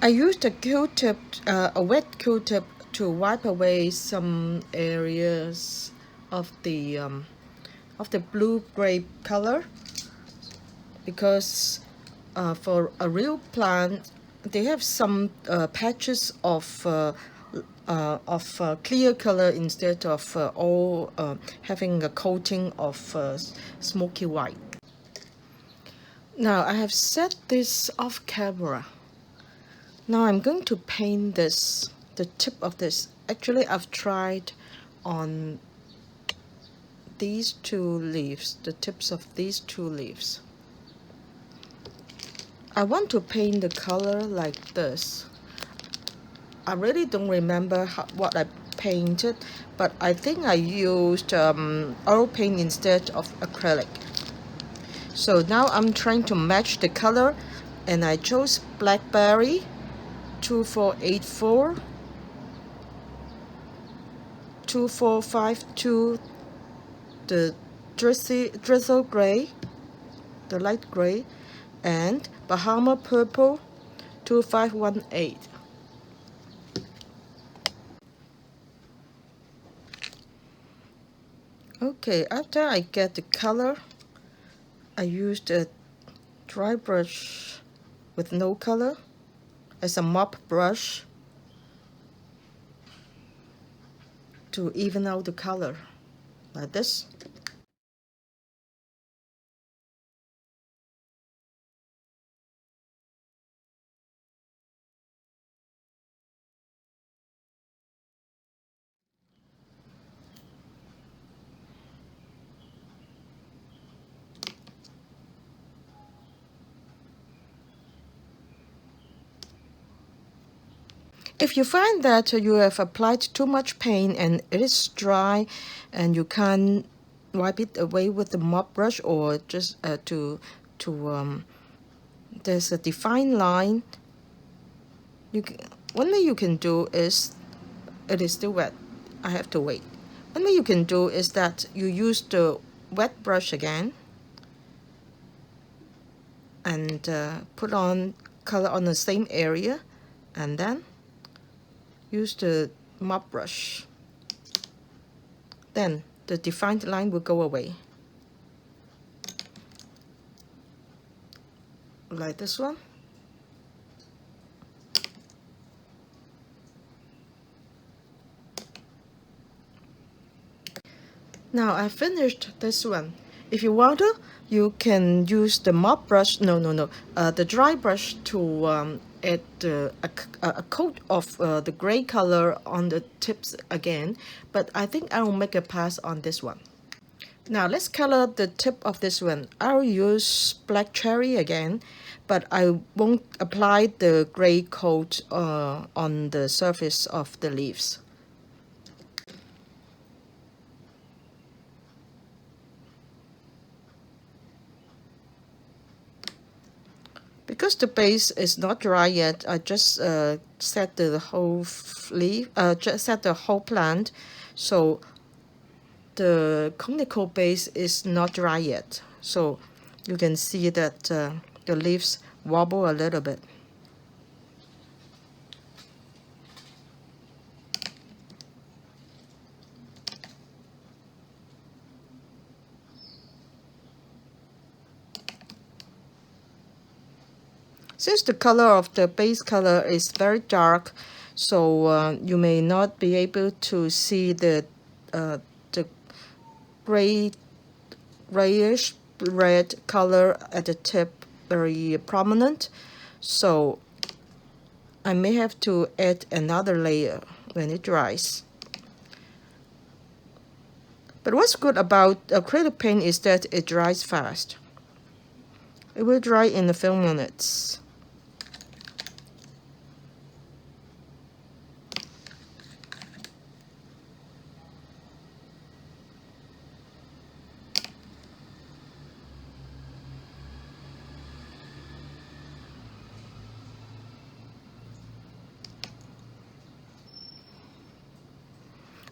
I used a Q-tip, a wet Q-tip, to wipe away some areas of the blue-gray color, because for a real plant, they have some patches of clear color instead of all having a coating of smoky white. Now I have set this off camera. Now I'm going to paint this, the tip of this. Actually, I've tried on these two leaves, the tips of these two leaves. I want to paint the color like this. I really don't remember what I painted, but I think I used oil paint instead of acrylic. So now I'm trying to match the color, and I chose blackberry 2484, 2452, the drizzle gray, the light gray, and Bahama purple 2518. Okay, after I get the color, I used a dry brush with no color as a mop brush to even out the color, like this. If you find that you have applied too much paint and it is dry and you can't wipe it away with the mop brush, or just there's a defined line, one way you can do is, it is still wet, I have to wait. One way you can do is that you use the wet brush again and put on color on the same area, and then use the mop brush. Then the defined line will go away. Like this one. Now I finished this one. If you want to, you can use the mop brush, the dry brush to add a coat of the gray color on the tips again, but I think I will make a pass on this one. Now let's color the tip of this one. I'll use black cherry again, but I won't apply the gray coat on the surface of the leaves. Because the base is not dry yet, I just set the whole leaf, just set the whole plant, so the conical base is not dry yet. So you can see that the leaves wobble a little bit. Since the color of the base color is very dark, so you may not be able to see the grayish red color at the tip very prominent. So I may have to add another layer when it dries. But what's good about acrylic paint is that it dries fast. It will dry in a few minutes.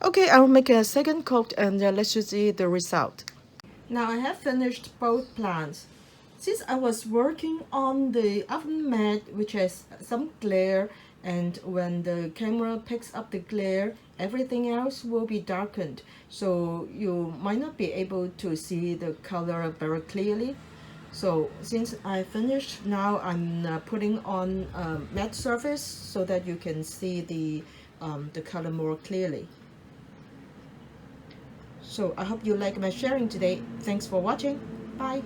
Okay, I'll make a second coat and let's see the result. Now I have finished both plants. Since I was working on the oven mat, which has some glare, and when the camera picks up the glare, everything else will be darkened, so you might not be able to see the color very clearly. So since I finished, now I'm putting on a matte surface so that you can see the color more clearly. So I hope you like my sharing today. Thanks for watching. Bye.